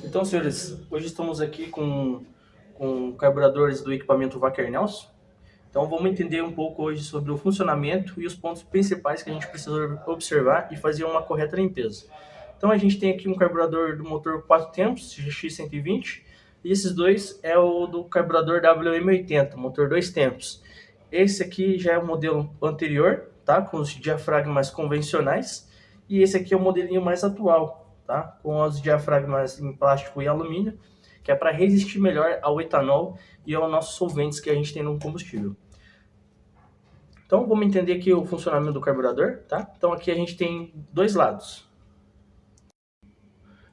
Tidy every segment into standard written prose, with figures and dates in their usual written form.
Então, senhores, hoje estamos aqui com carburadores do equipamento Wacker Nelson. Então, vamos entender um pouco hoje sobre o funcionamento e os pontos principais que a gente precisa observar e fazer uma correta limpeza. Então, a gente tem aqui um carburador do motor 4 tempos, GX120, e esses dois é o do carburador WM80, motor 2 tempos. Esse aqui já é o modelo anterior, tá? Com os diafragmas convencionais, e esse aqui é o modelinho mais atual, tá? Com os diafragmas em plástico e alumínio, que é para resistir melhor ao etanol e aos nossos solventes que a gente tem no combustível. Então, vamos entender aqui o funcionamento do carburador, tá? Então, aqui a gente tem dois lados.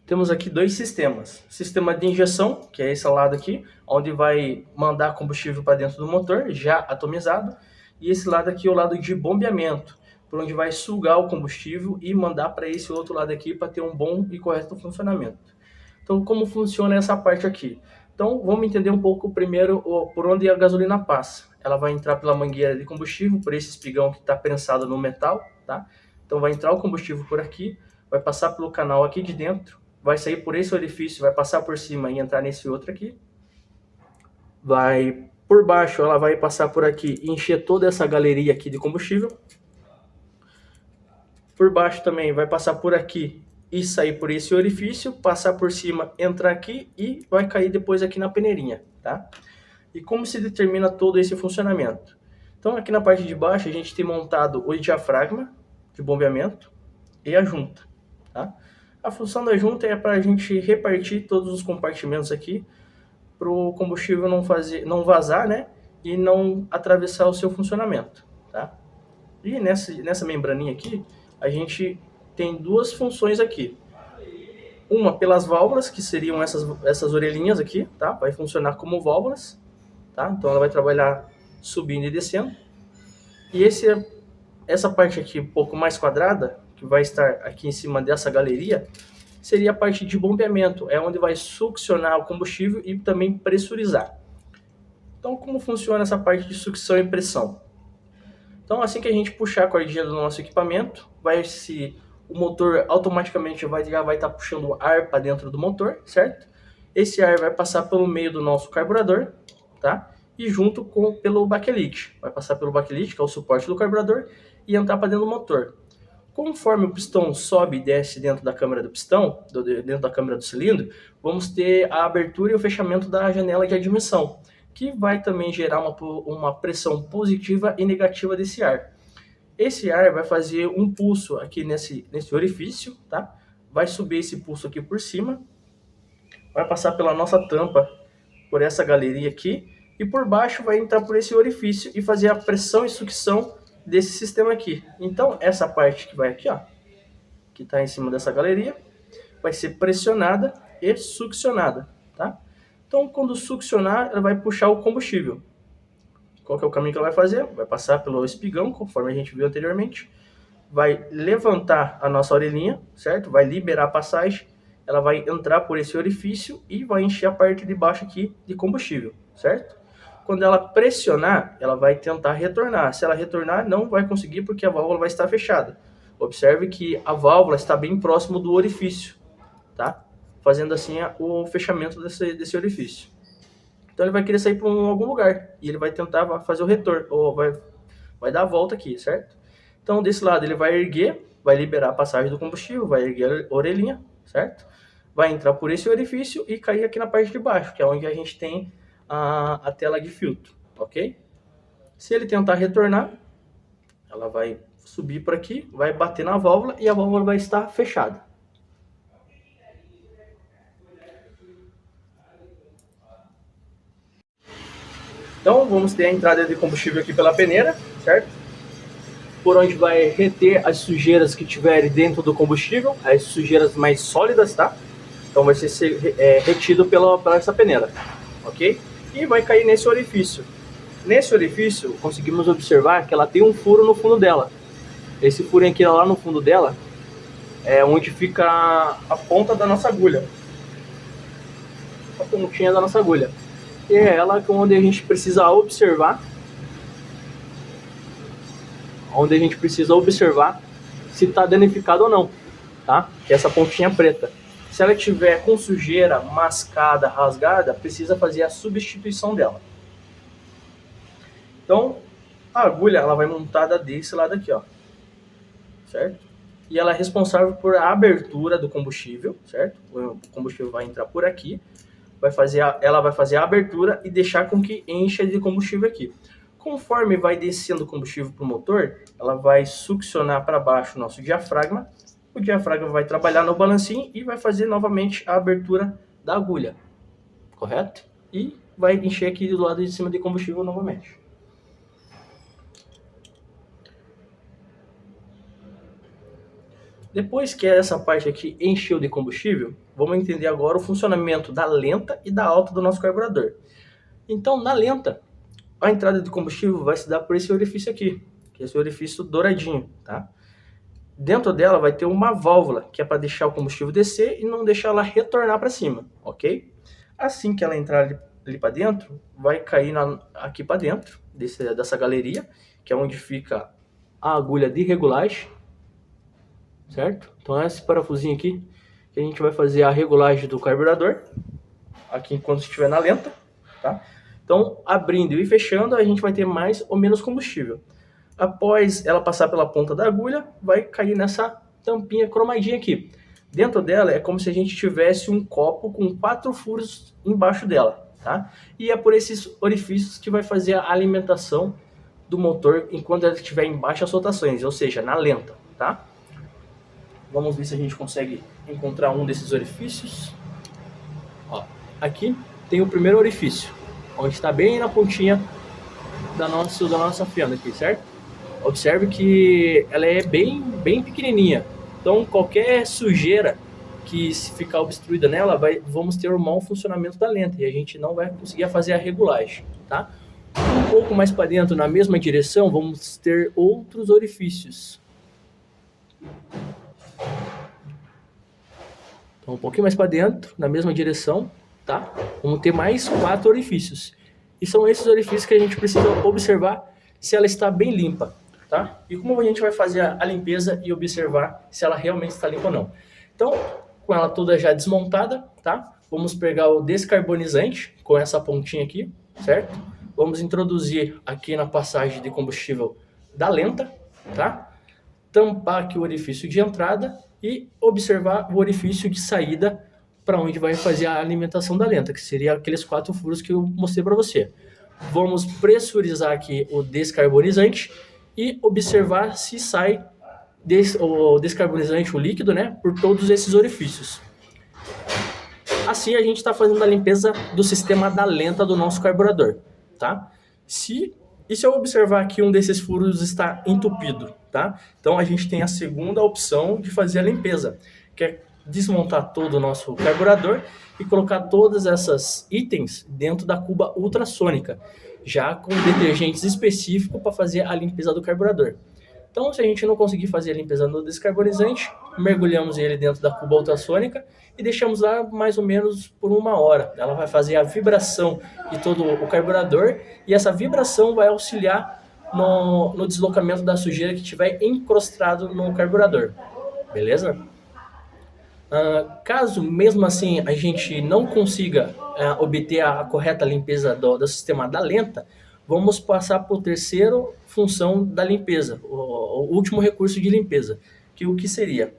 Temos aqui dois sistemas. Sistema de injeção, que é esse lado aqui, onde vai mandar combustível para dentro do motor, já atomizado. E esse lado aqui é o lado de bombeamento, por onde vai sugar o combustível e mandar para esse outro lado aqui para ter um bom e correto funcionamento. Então, como funciona essa parte aqui? Então, vamos entender um pouco primeiro por onde a gasolina passa. Ela vai entrar pela mangueira de combustível, por esse espigão que está prensado no metal, tá? Então, vai entrar o combustível por aqui, vai passar pelo canal aqui de dentro, vai sair por esse orifício, vai passar por cima e entrar nesse outro aqui. Vai por baixo, ela vai passar por aqui e encher toda essa galeria aqui de combustível. Por baixo também vai passar por aqui e sair por esse orifício, passar por cima, entrar aqui e vai cair depois aqui na peneirinha, tá? E como se determina todo esse funcionamento? Então, aqui na parte de baixo, a gente tem montado o diafragma de bombeamento e a junta, tá? A função da junta é para a gente repartir todos os compartimentos aqui para o combustível não vazar, né? E não atravessar o seu funcionamento, tá? E nessa membraninha aqui, a gente tem duas funções aqui. Uma pelas válvulas, que seriam essas orelhinhas aqui, tá? Vai funcionar como válvulas, tá? Então ela vai trabalhar subindo e descendo. E essa parte aqui um pouco mais quadrada, que vai estar aqui em cima dessa galeria, seria a parte de bombeamento, é onde vai succionar o combustível e também pressurizar. Então, como funciona essa parte de sucção e pressão? Então, assim que a gente puxar a cordinha do nosso equipamento, o motor automaticamente já vai estar puxando ar para dentro do motor, certo? Esse ar vai passar pelo meio do nosso carburador, tá? E junto pelo bakelite. Vai passar pelo bakelite, que é o suporte do carburador, e entrar para dentro do motor. Conforme o pistão sobe e desce dentro da câmara do pistão, dentro da câmara do cilindro, vamos ter a abertura e o fechamento da janela de admissão, que vai também gerar uma pressão positiva e negativa desse ar. Esse ar vai fazer um pulso aqui nesse orifício, tá? Vai subir esse pulso aqui por cima, vai passar pela nossa tampa, por essa galeria aqui, e por baixo vai entrar por esse orifício e fazer a pressão e sucção desse sistema aqui. Então, essa parte que vai aqui, ó, que está em cima dessa galeria, vai ser pressionada e succionada, tá? Então, quando succionar, ela vai puxar o combustível. Qual que é o caminho que ela vai fazer? Vai passar pelo espigão, conforme a gente viu anteriormente, vai levantar a nossa orelhinha, certo? Vai liberar a passagem, ela vai entrar por esse orifício e vai encher a parte de baixo aqui de combustível, certo? Quando ela pressionar, ela vai tentar retornar. Se ela retornar, não vai conseguir porque a válvula vai estar fechada. Observe que a válvula está bem próximo do orifício, tá? Fazendo assim o fechamento desse orifício. Então ele vai querer sair para algum lugar e ele vai tentar fazer o retorno, ou vai dar a volta aqui, certo? Então desse lado ele vai erguer, vai liberar a passagem do combustível, vai erguer a orelhinha, certo? Vai entrar por esse orifício e cair aqui na parte de baixo, que é onde a gente tem a tela de filtro, ok? Se ele tentar retornar, ela vai subir por aqui, vai bater na válvula e a válvula vai estar fechada. Então vamos ter a entrada de combustível aqui pela peneira, certo? Por onde vai reter as sujeiras que tiverem dentro do combustível, as sujeiras mais sólidas, tá? Então vai ser retido pela essa peneira, ok? E vai cair nesse orifício. Nesse orifício, conseguimos observar que ela tem um furo no fundo dela. Esse furinho aqui lá no fundo dela é onde fica a ponta da nossa agulha. A pontinha da nossa agulha. E é ela onde a gente precisa observar. Onde a gente precisa observar se está danificado ou não, tá? Que é essa pontinha preta. Se ela tiver com sujeira, mascada, rasgada, precisa fazer a substituição dela. Então, a agulha ela vai montada desse lado aqui, ó, certo? E ela é responsável por a abertura do combustível, certo? O combustível vai entrar por aqui, ela vai fazer a abertura e deixar com que encha de combustível aqui. Conforme vai descendo o combustível para o motor, ela vai succionar para baixo o nosso diafragma. O diafragma vai trabalhar no balancinho e vai fazer novamente a abertura da agulha, correto? E vai encher aqui do lado de cima de combustível novamente. Depois que essa parte aqui encheu de combustível, vamos entender agora o funcionamento da lenta e da alta do nosso carburador. Então, na lenta, a entrada de combustível vai se dar por esse orifício aqui, que é esse orifício douradinho, tá? Dentro dela vai ter uma válvula, que é para deixar o combustível descer e não deixar ela retornar para cima, ok? Assim que ela entrar ali para dentro, vai cair aqui para dentro dessa galeria, que é onde fica a agulha de regulagem, certo? Então é esse parafusinho aqui que a gente vai fazer a regulagem do carburador, aqui enquanto estiver na lenta, tá? Então, abrindo e fechando, a gente vai ter mais ou menos combustível. Após ela passar pela ponta da agulha, vai cair nessa tampinha cromadinha aqui. Dentro dela é como se a gente tivesse um copo com 4 furos embaixo dela, tá? E é por esses orifícios que vai fazer a alimentação do motor enquanto ela estiver em baixas rotações, ou seja, na lenta, tá? Vamos ver se a gente consegue encontrar um desses orifícios. Ó, aqui tem o primeiro orifício, onde está bem na pontinha da nossa fenda aqui, certo? Observe que ela é bem pequenininha. Então, qualquer sujeira que se ficar obstruída nela, vamos ter um mau funcionamento da lenta e a gente não vai conseguir fazer a regulagem, tá? Um pouco mais para dentro, na mesma direção, vamos ter outros orifícios. Então, um pouquinho mais para dentro, na mesma direção, tá? Vamos ter mais 4 orifícios. E são esses orifícios que a gente precisa observar se ela está bem limpa, tá? E como a gente vai fazer a limpeza e observar se ela realmente está limpa ou não. Então, com ela toda já desmontada, tá? Vamos pegar o descarbonizante com essa pontinha aqui, certo? Vamos introduzir aqui na passagem de combustível da lenta, tá? Tampar aqui o orifício de entrada e observar o orifício de saída para onde vai fazer a alimentação da lenta, que seria aqueles 4 furos que eu mostrei para você. Vamos pressurizar aqui o descarbonizante e observar se sai o descarbonizante, o líquido, né, por todos esses orifícios. Assim a gente está fazendo a limpeza do sistema da lenta do nosso carburador, tá? E se eu observar que um desses furos está entupido, tá? Então a gente tem a segunda opção de fazer a limpeza, que é desmontar todo o nosso carburador e colocar todas essas itens dentro da cuba ultrassônica, já com detergentes específicos para fazer a limpeza do carburador. Então, se a gente não conseguir fazer a limpeza no descarbonizante, mergulhamos ele dentro da cuba ultrassônica e deixamos lá mais ou menos por 1 hora. Ela vai fazer a vibração de todo o carburador e essa vibração vai auxiliar no deslocamento da sujeira que estiver encrostado no carburador. Beleza? Caso mesmo assim a gente não consiga obter a correta limpeza do sistema da lenta, vamos passar para a terceira função da limpeza, o último recurso de limpeza, que o que seria?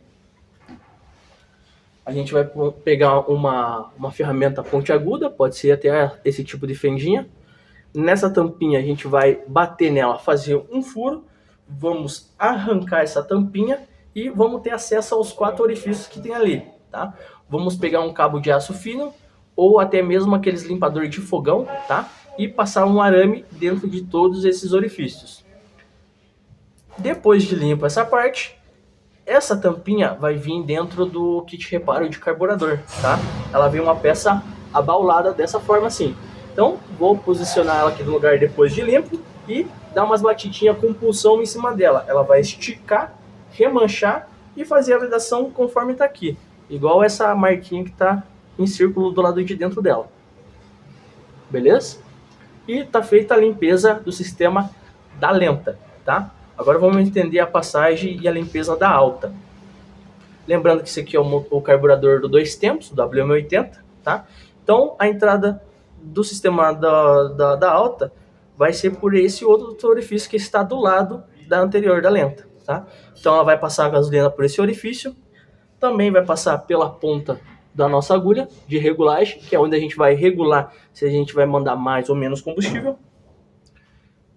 A gente vai pegar uma ferramenta pontiaguda, pode ser até esse tipo de fendinha. Nessa tampinha a gente vai bater nela, fazer um furo, vamos arrancar essa tampinha e vamos ter acesso aos 4 orifícios que tem ali, tá? Vamos pegar um cabo de aço fino ou até mesmo aqueles limpadores de fogão, tá? E passar um arame dentro de todos esses orifícios. Depois de limpo essa parte, essa tampinha vai vir dentro do kit reparo de carburador, tá? Ela vem uma peça abaulada dessa forma assim. Então, vou posicionar ela aqui no lugar depois de limpo e dar umas batidinhas com pulsão em cima dela. Ela vai esticar, remanchar e fazer a vedação conforme está aqui. Igual essa marquinha que está em círculo do lado de dentro dela. Beleza? E está feita a limpeza do sistema da lenta, tá? Agora vamos entender a passagem e a limpeza da alta. Lembrando que esse aqui é o carburador do 2 tempos, o WM80, tá? Então, a entrada do sistema da alta vai ser por esse outro orifício que está do lado da anterior, da lenta, tá? Então, ela vai passar a gasolina por esse orifício, também vai passar pela ponta da nossa agulha de regulagem, que é onde a gente vai regular se a gente vai mandar mais ou menos combustível.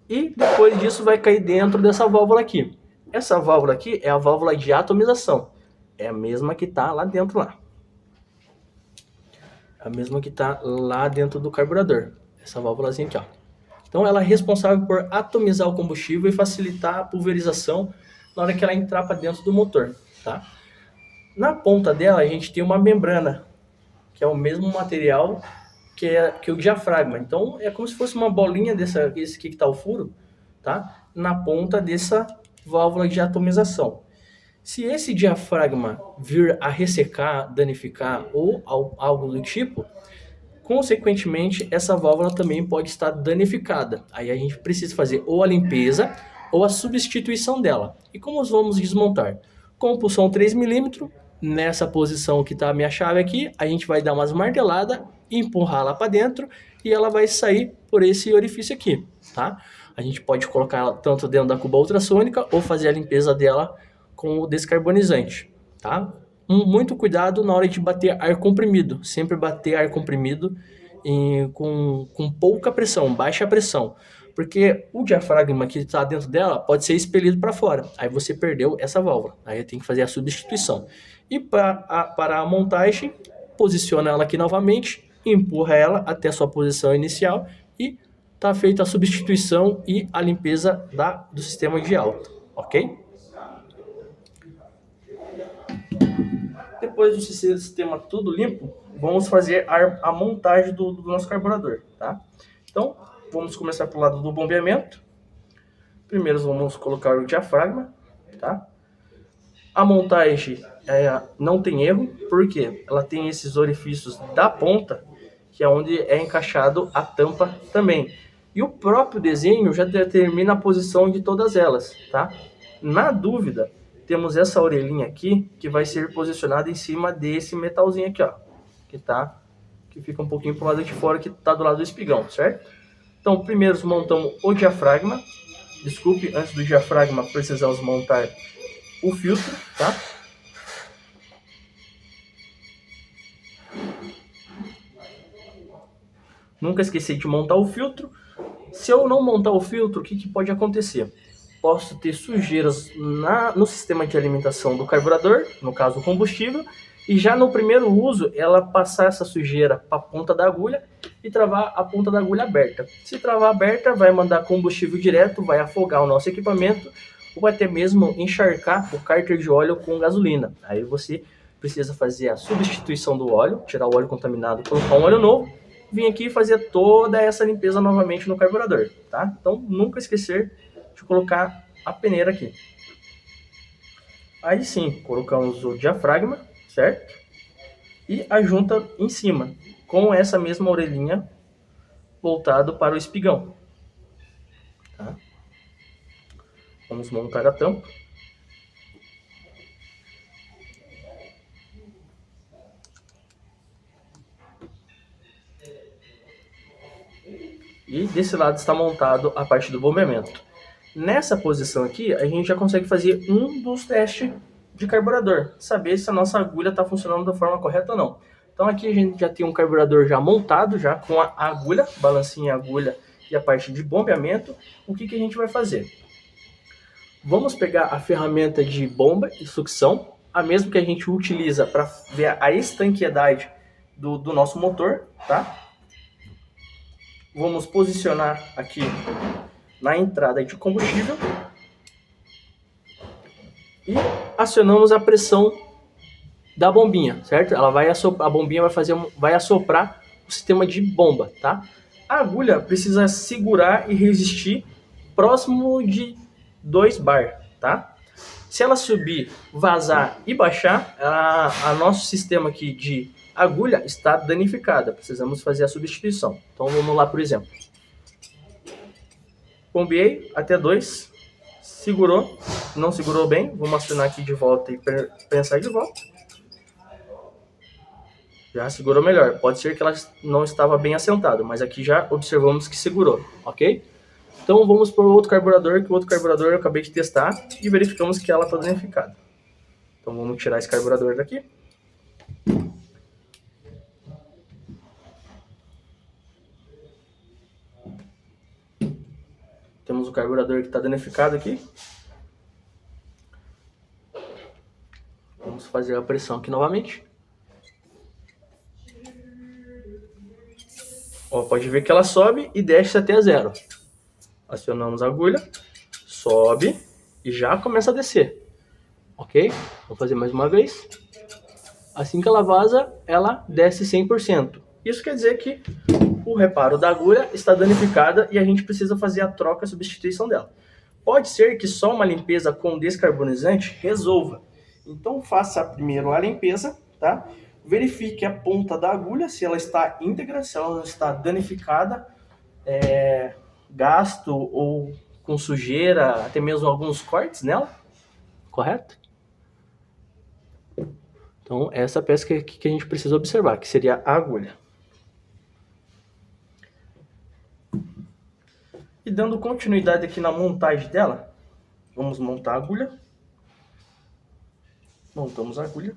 E depois disso vai cair dentro dessa válvula aqui. Essa válvula aqui é a válvula de atomização. É a mesma que está lá dentro lá. A mesma que está lá dentro do carburador. Essa válvulazinha aqui, ó. Então ela é responsável por atomizar o combustível e facilitar a pulverização na hora que ela entrar para dentro do motor, tá? Na ponta dela a gente tem uma membrana, que é o mesmo material que o diafragma. Então é como se fosse uma bolinha esse aqui que está o furo, tá? Na ponta dessa válvula de atomização. Se esse diafragma vir a ressecar, danificar ou algo do tipo, consequentemente essa válvula também pode estar danificada. Aí a gente precisa fazer ou a limpeza ou a substituição dela. E como vamos desmontar? Com o pulsão 3 mm, nessa posição que está a minha chave aqui, a gente vai dar umas marteladas, empurrar lá para dentro e ela vai sair por esse orifício aqui, tá? A gente pode colocar ela tanto dentro da cuba ultrassônica ou fazer a limpeza dela com o descarbonizante, tá? Muito cuidado na hora de bater ar comprimido, sempre bater ar comprimido com pouca pressão, baixa pressão, porque o diafragma que está dentro dela pode ser expelido para fora, aí você perdeu essa válvula, aí tem que fazer a substituição. E para a montagem, posiciona ela aqui novamente, empurra ela até a sua posição inicial e está feita a substituição e a limpeza do sistema de alta, ok? Depois do sistema tudo limpo, vamos fazer a montagem do nosso carburador, tá? Então, vamos começar pelo lado do bombeamento. Primeiro vamos colocar o diafragma, tá? A montagem não tem erro, porque ela tem esses orifícios da ponta, que é onde é encaixado a tampa também. E o próprio desenho já determina a posição de todas elas, tá? Na dúvida, temos essa orelhinha aqui, que vai ser posicionada em cima desse metalzinho aqui, ó. Que fica um pouquinho pro lado de fora, que tá do lado do espigão, certo? Então, primeiro montamos o diafragma. Desculpe, antes do diafragma precisamos montar o filtro, tá? Nunca esqueci de montar o filtro. Se eu não montar o filtro, o que pode acontecer? Posso ter sujeiras no sistema de alimentação do carburador, no caso o combustível, e já no primeiro uso ela passar essa sujeira para a ponta da agulha e travar a ponta da agulha aberta. Se travar aberta, vai mandar combustível direto, vai afogar o nosso equipamento ou até mesmo encharcar o cárter de óleo com gasolina. Aí você precisa fazer a substituição do óleo, tirar o óleo contaminado, colocar um óleo novo, vir aqui e fazer toda essa limpeza novamente no carburador, tá? Então nunca esquecer de colocar a peneira aqui. Aí sim, colocamos o diafragma, certo? E a junta em cima, com essa mesma orelhinha voltado para o espigão. Tá? Vamos montar a tampa. E desse lado está montado a parte do bombeamento. Nessa posição aqui, a gente já consegue fazer um dos testes de carburador, saber se a nossa agulha está funcionando da forma correta ou não. Então aqui a gente já tem um carburador já montado, já com a agulha, balancinha agulha e a parte de bombeamento. O que a gente vai fazer? Vamos pegar a ferramenta de bomba e sucção, a mesma que a gente utiliza para ver a estanqueidade do nosso motor, tá? Vamos posicionar aqui na entrada de combustível e acionamos a pressão da bombinha, certo? Ela vai a bombinha vai assoprar o sistema de bomba, tá? A agulha precisa segurar e resistir próximo de 2 bar, tá? Se ela subir, vazar e baixar, a nosso sistema aqui de agulha está danificada. Precisamos fazer a substituição. Então vamos lá, por exemplo. Bombeei até 2, Segurou, não segurou bem, vamos acionar aqui de volta e prensar de volta. Já segurou melhor, pode ser que ela não estava bem assentada, mas aqui já observamos que segurou, ok? Então vamos para o outro carburador, que o outro carburador eu acabei de testar e verificamos que ela está danificada. Então vamos tirar esse carburador daqui. Temos o carburador que está danificado aqui. Vamos fazer a pressão aqui novamente. Ó, pode ver que ela sobe e desce até zero. Acionamos a agulha, sobe e já começa a descer. Ok? Vamos fazer mais uma vez. Assim que ela vaza, ela desce 100%. Isso quer dizer que o reparo da agulha está danificada e a gente precisa fazer a troca, a substituição dela. Pode ser que só uma limpeza com descarbonizante resolva. Então faça primeiro a limpeza, tá? Verifique a ponta da agulha, se ela está íntegra, se ela não está danificada, gasto ou com sujeira, até mesmo alguns cortes nela, correto? Então essa peça que a gente precisa observar, que seria a agulha. E dando continuidade aqui na montagem dela, vamos montar a agulha. Montamos a agulha.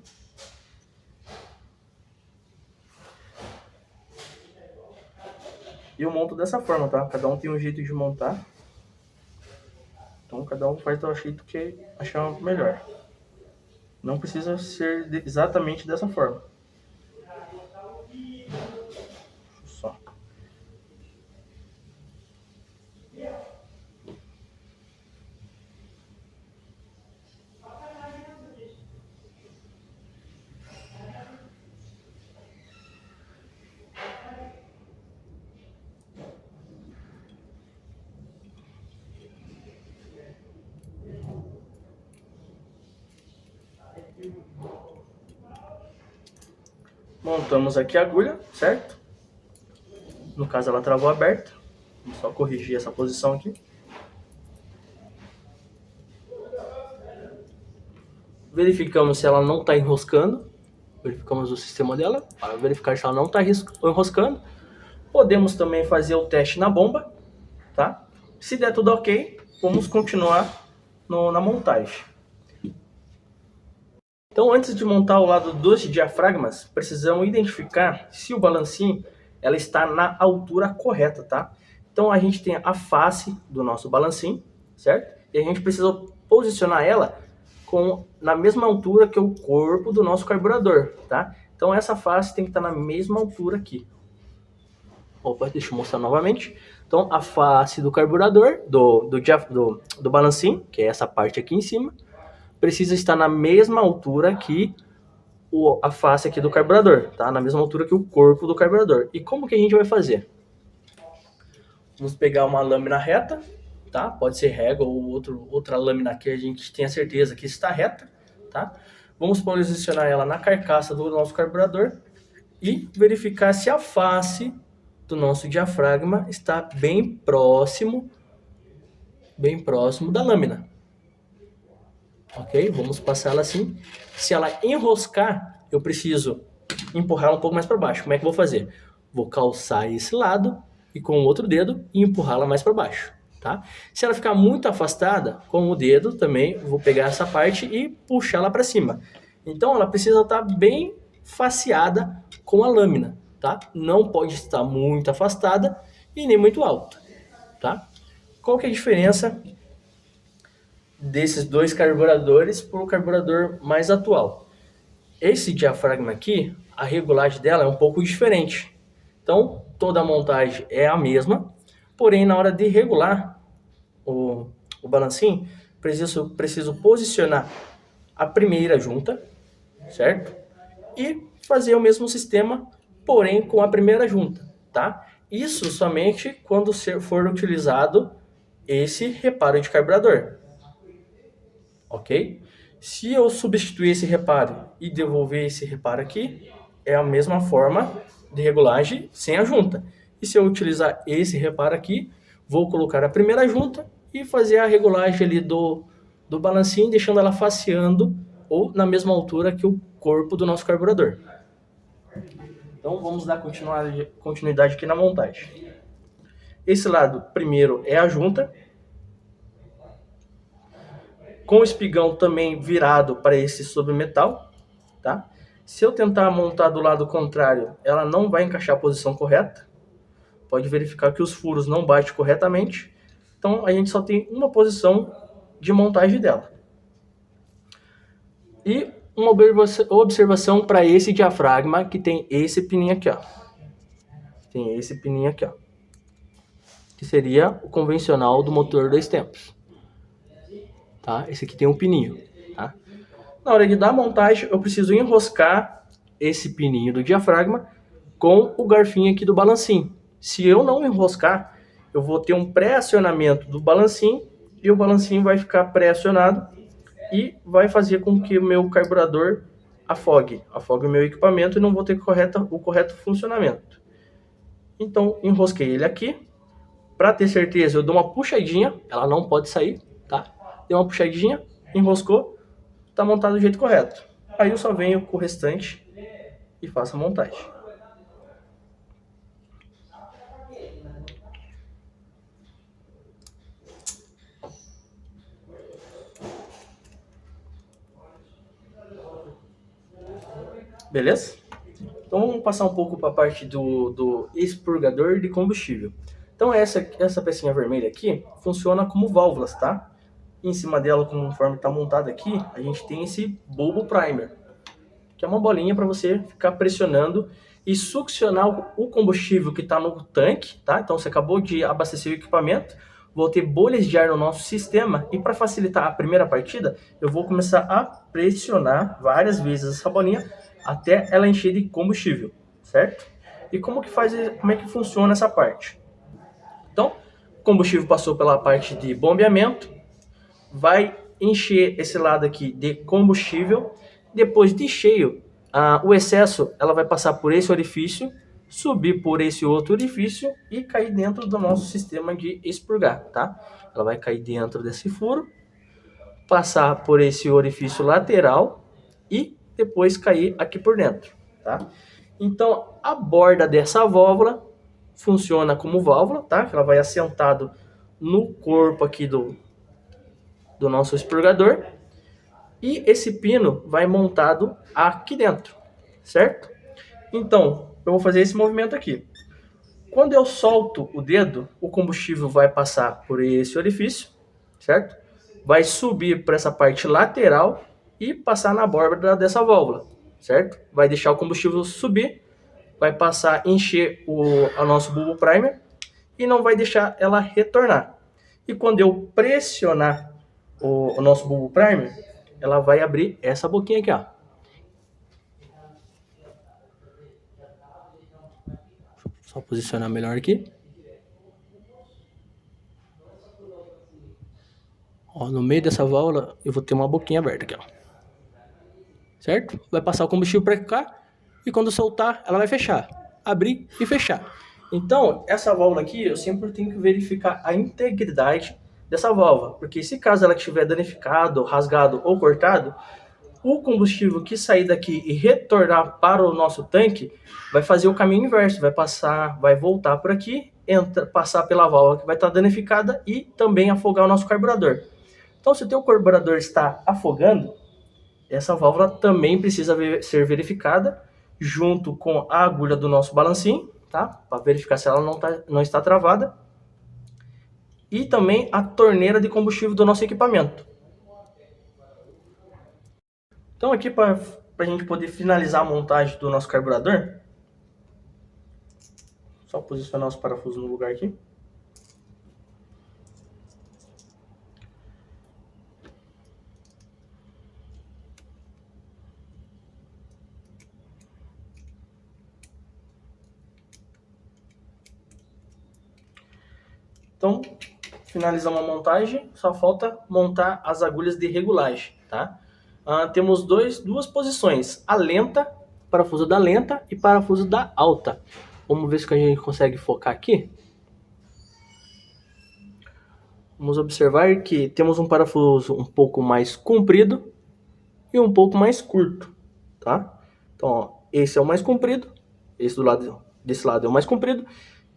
E eu monto dessa forma, tá? Cada um tem um jeito de montar. Então cada um faz do jeito que achar melhor. Não precisa ser exatamente dessa forma. Só. Montamos aqui a agulha, certo? No caso ela travou aberta. Vamos só corrigir essa posição aqui. Verificamos se ela não está enroscando. Verificamos o sistema dela para verificar se ela não está enroscando. Podemos também fazer o teste na bomba, tá? Se der tudo ok, vamos continuar na montagem. Então, antes de montar o lado dos diafragmas, precisamos identificar se o balancinho ela está na altura correta, tá? Então, a gente tem a face do nosso balancinho, certo? E a gente precisa posicionar ela na mesma altura que o corpo do nosso carburador, tá? Então, essa face tem que estar na mesma altura aqui. Opa, deixa eu mostrar novamente. Então, a face do carburador, do balancinho, que é essa parte aqui em cima, precisa estar na mesma altura que a face aqui do carburador, tá? Na mesma altura que o corpo do carburador. E como que a gente vai fazer? Vamos pegar uma lâmina reta, tá? Pode ser régua ou outra lâmina que a gente tenha certeza que está reta, tá? Vamos posicionar ela na carcaça do nosso carburador e verificar se a face do nosso diafragma está bem próximo da lâmina. Ok? Vamos passar ela assim. Se ela enroscar, eu preciso empurrar ela um pouco mais para baixo. Como é que eu vou fazer? Vou calçar esse lado e com o outro dedo e empurrá-la mais para baixo, tá? Se ela ficar muito afastada, com o dedo também vou pegar essa parte e puxar ela para cima. Então ela precisa estar bem faceada com a lâmina, tá? Não pode estar muito afastada e nem muito alta, tá? Qual que é a diferença desses dois carburadores para o carburador mais atual? Esse diafragma aqui, a regulagem dela é um pouco diferente. Então, toda a montagem é a mesma, porém, na hora de regular o balancinho, preciso posicionar a primeira junta, certo? E fazer o mesmo sistema, porém, com a primeira junta, tá? Isso somente quando for utilizado esse reparo de carburador, ok? Se eu substituir esse reparo e devolver esse reparo aqui, é a mesma forma de regulagem sem a junta. E se eu utilizar esse reparo aqui, vou colocar a primeira junta e fazer a regulagem ali do balancinho, deixando ela faceando ou na mesma altura que o corpo do nosso carburador. Então vamos dar continuidade aqui na montagem. Esse lado primeiro é a junta, com o espigão também virado para esse sobremetal, tá? Se eu tentar montar do lado contrário, ela não vai encaixar a posição correta. Pode verificar que os furos não batem corretamente. Então a gente só tem uma posição de montagem dela. E uma observação para esse diafragma, que tem esse pininho aqui, ó. Tem esse pininho aqui, ó. Que seria o convencional do motor 2 tempos. Tá? Esse aqui tem um pininho, tá? Na hora de dar a montagem, eu preciso enroscar esse pininho do diafragma com o garfinho aqui do balancinho. Se eu não enroscar, eu vou ter um pré-acionamento do balancinho e o balancinho vai ficar pré-acionado e vai fazer com que o meu carburador afogue o meu equipamento e não vou ter o correto funcionamento. Então, enrosquei ele aqui. Para ter certeza, eu dou uma puxadinha, ela não pode sair, tá? Deu uma puxadinha, enroscou, tá montado do jeito correto. Aí eu só venho com o restante e faço a montagem. Beleza? Então vamos passar um pouco para a parte do expurgador de combustível. Então essa pecinha vermelha aqui funciona como válvulas, tá? Em cima dela, conforme está montado aqui, a gente tem esse bulbo primer, que é uma bolinha para você ficar pressionando e succionar o combustível que está no tanque, tá? Então você acabou de abastecer o equipamento, vou ter bolhas de ar no nosso sistema e para facilitar a primeira partida, eu vou começar a pressionar várias vezes essa bolinha até ela encher de combustível, certo? E como é que funciona essa parte? Então, o combustível passou pela parte de bombeamento, vai encher esse lado aqui de combustível. Depois de cheio, o excesso ela vai passar por esse orifício, subir por esse outro orifício e cair dentro do nosso sistema de expurgar, tá? Ela vai cair dentro desse furo, passar por esse orifício lateral e depois cair aqui por dentro, tá? Então, a borda dessa válvula funciona como válvula, tá? Ela vai assentado no corpo aqui do nosso expurgador e esse pino vai montado aqui dentro, certo? Então, eu vou fazer esse movimento aqui. Quando eu solto o dedo, o combustível vai passar por esse orifício, certo? Vai subir para essa parte lateral e passar na borda dessa válvula, certo? Vai deixar o combustível subir, vai passar, encher o nosso bulbo primer e não vai deixar ela retornar. E quando eu pressionar o nosso bulbo primer, ela vai abrir essa boquinha aqui, ó. Só posicionar melhor aqui. Ó, no meio dessa válvula eu vou ter uma boquinha aberta aqui, ó. Certo? Vai passar o combustível para cá e quando soltar, ela vai fechar. Abrir e fechar. Então, essa válvula aqui, eu sempre tenho que verificar a integridade dessa válvula, porque se caso ela estiver danificado, rasgado ou cortado, o combustível que sair daqui e retornar para o nosso tanque vai fazer o caminho inverso, vai voltar por aqui, passar pela válvula que vai estar danificada e também afogar o nosso carburador. Então, se o teu carburador está afogando, essa válvula também precisa ser verificada junto com a agulha do nosso balancinho, tá? Para verificar se ela não está travada. E também a torneira de combustível do nosso equipamento. Então aqui para a gente poder finalizar a montagem do nosso carburador, só posicionar os parafusos no lugar aqui. Então, finalizamos a montagem, só falta montar as agulhas de regulagem, tá? Temos duas posições, a lenta, parafuso da lenta e parafuso da alta. Vamos ver se a gente consegue focar aqui. vamos observar que temos um parafuso um pouco mais comprido e um pouco mais curto, tá? Então, ó, esse é o mais comprido, desse lado é o mais comprido,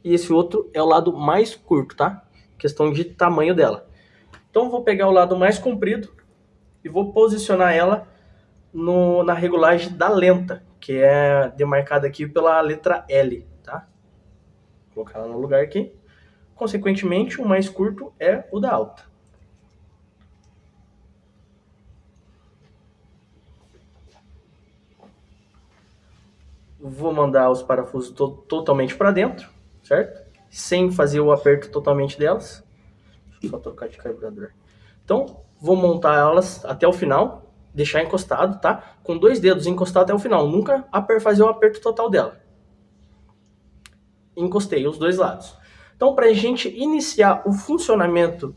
e esse outro é o lado mais curto, tá? Questão de tamanho dela. Então, vou pegar o lado mais comprido e vou posicionar ela na regulagem da lenta, que é demarcada aqui pela letra L, tá? Vou colocar ela no lugar aqui. Consequentemente, o mais curto é o da alta. Vou mandar os parafusos totalmente para dentro, certo? Sem fazer o aperto totalmente delas. Deixa eu só trocar de carburador. Então, vou montar elas até o final, deixar encostado, tá? Com 2 dedos encostar até o final, nunca fazer o aperto total dela. Encostei os 2 lados. Então, para a gente iniciar o funcionamento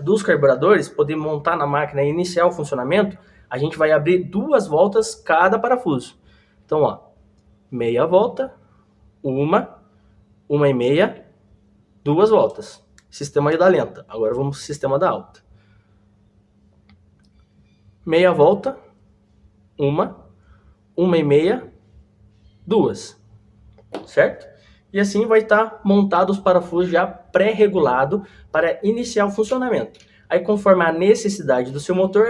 dos carburadores, poder montar na máquina e iniciar o funcionamento, a gente vai abrir 2 voltas cada parafuso. Então, ó, meia volta, uma e meia, 2 voltas. Sistema da lenta. Agora vamos para o sistema da alta. Meia volta, uma e meia, 2. Certo? E assim vai estar montado os parafusos já pré-regulado para iniciar o funcionamento. Aí, conforme a necessidade do seu motor,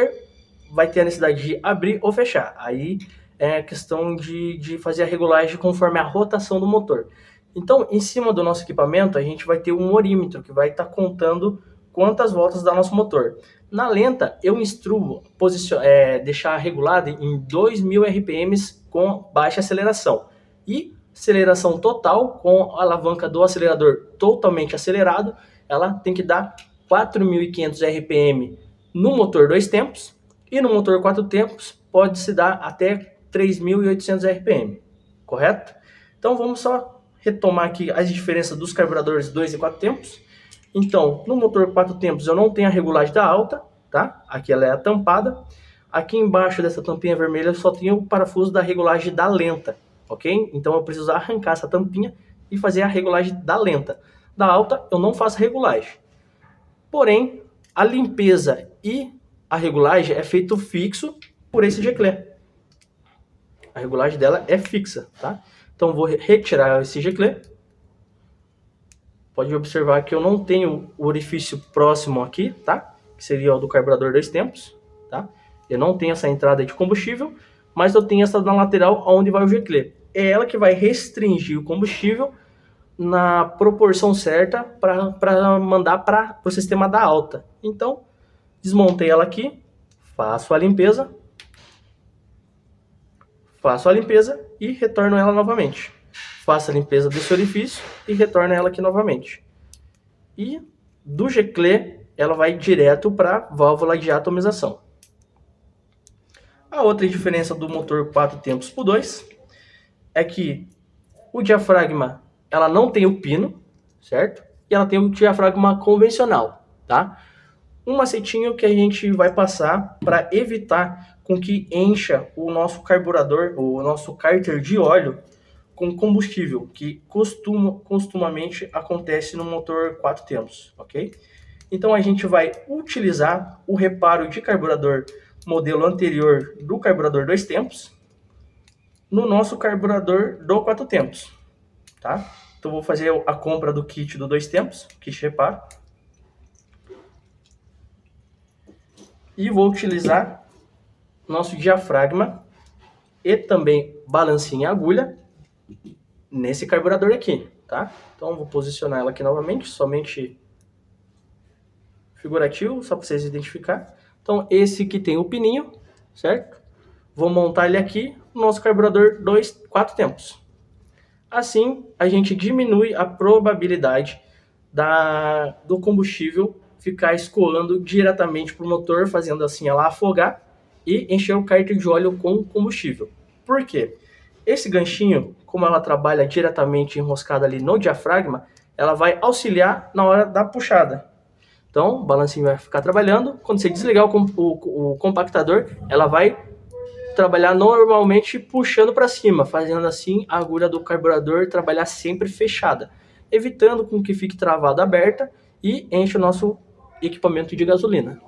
vai ter a necessidade de abrir ou fechar. Aí é questão de fazer a regulagem conforme a rotação do motor. Então, em cima do nosso equipamento, a gente vai ter um orímetro que vai estar contando quantas voltas dá nosso motor. Na lenta, eu instruo deixar regulado em 2.000 RPMs com baixa aceleração. E aceleração total, com a alavanca do acelerador totalmente acelerado, ela tem que dar 4.500 RPM no motor 2 tempos, e no motor 4 tempos pode se dar até 3.800 RPM, correto? Então vamos só retomar aqui as diferenças dos carburadores 2 e 4 tempos. Então, no motor 4 tempos eu não tenho a regulagem da alta, tá? Aqui ela é tampada. Aqui embaixo dessa tampinha vermelha eu só tenho o parafuso da regulagem da lenta, ok? Então eu preciso arrancar essa tampinha e fazer a regulagem da lenta. Da alta eu não faço regulagem. Porém, a limpeza e a regulagem é feito fixo por esse G-Clé. A regulagem dela é fixa, tá? Então vou retirar esse G-Clé. Pode observar que eu não tenho o orifício próximo aqui, tá? Que seria o do carburador 2 tempos, tá? Eu não tenho essa entrada de combustível, mas eu tenho essa na lateral onde vai o G-Clé. É ela que vai restringir o combustível na proporção certa para mandar para o sistema da alta. Então, desmontei ela aqui, faço a limpeza e retorno ela novamente. Faço a limpeza desse orifício e retorno ela aqui novamente. E do G-Clé, ela vai direto para a válvula de atomização. A outra diferença do motor 4 tempos por 2 é que o diafragma, ela não tem o pino, certo? E ela tem o diafragma convencional, tá? Um macetinho que a gente vai passar para evitar com que encha o nosso carburador, o nosso cárter de óleo com combustível, que costumamente acontece no motor 4 tempos, ok? Então a gente vai utilizar o reparo de carburador modelo anterior do carburador 2 tempos no nosso carburador do 4 tempos, tá? Então vou fazer a compra do kit do 2 tempos, kit reparo. E vou utilizar nosso diafragma e também balancinha e agulha nesse carburador aqui, tá? Então vou posicionar ela aqui novamente, somente figurativo, só para vocês identificar. Então esse que tem o pininho, certo? Vou montar ele aqui no nosso carburador 4 tempos. Assim a gente diminui a probabilidade do combustível ficar escoando diretamente para o motor, fazendo assim ela afogar e encher o cárter de óleo com combustível. Por quê? Esse ganchinho, como ela trabalha diretamente enroscada ali no diafragma, ela vai auxiliar na hora da puxada. Então, o balancinho vai ficar trabalhando. Quando você desligar o compactador, ela vai trabalhar normalmente puxando para cima, fazendo assim a agulha do carburador trabalhar sempre fechada, evitando com que fique travada aberta e enche o nosso equipamento de gasolina.